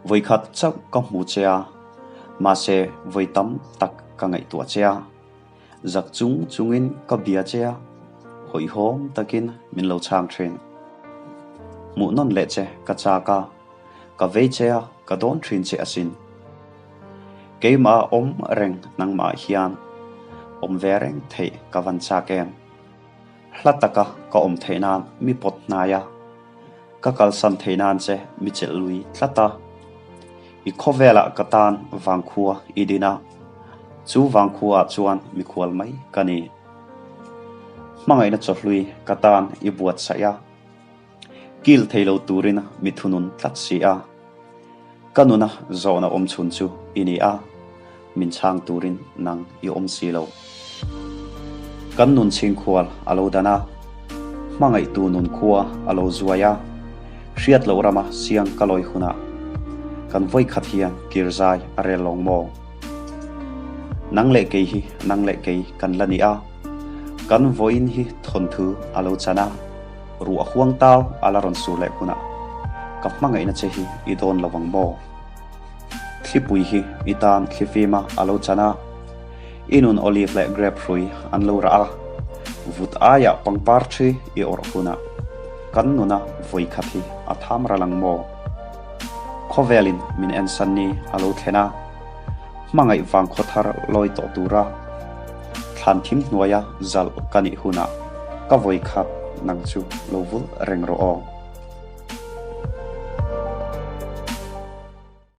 Với khát chắc có mù chea mà sẽ với tắm tắc cả ngày tua chea giặc chúng in có bia chea hồi hôm takin min lâu chang train mụ non lệ che cả cha cả vây chea cả đón train che asin cái mà reng nang mà hian ve reng thei cả văn cha ken hlataka ka thei nan mi pot naya ka kal san thei nan che mi chel lui tlata i khovela katan wangkhua idina chu wangkhua chuan mi khual mai kani mangai na cholui katan i buat saya kil theilo turin mi thunun tlatsia kanuna zona chun chu ini a min chang turin nang i silo kan nun ching khual alo dana mangai tu nun khuwa alo zuaya hriat lo rama siang kaloi huna kan voi khat hian kirzai are longmo nang le ke kan lani a kan voin hi thon thu alo chana ru a huang tao ala ron su le kuna ka mangai na che hi idon lawang mo thlipui hi itan thlifima alo chana inun olive le grapefruit an lo ra a vut aya pangpar thi i or huna kan nuna voi khat hi atham ralang mo khovelin min en sanni alo thena mangai wang khothar loi to tura than thim nuaya zal kani huna ka voi khat nang chu lovul reng ro o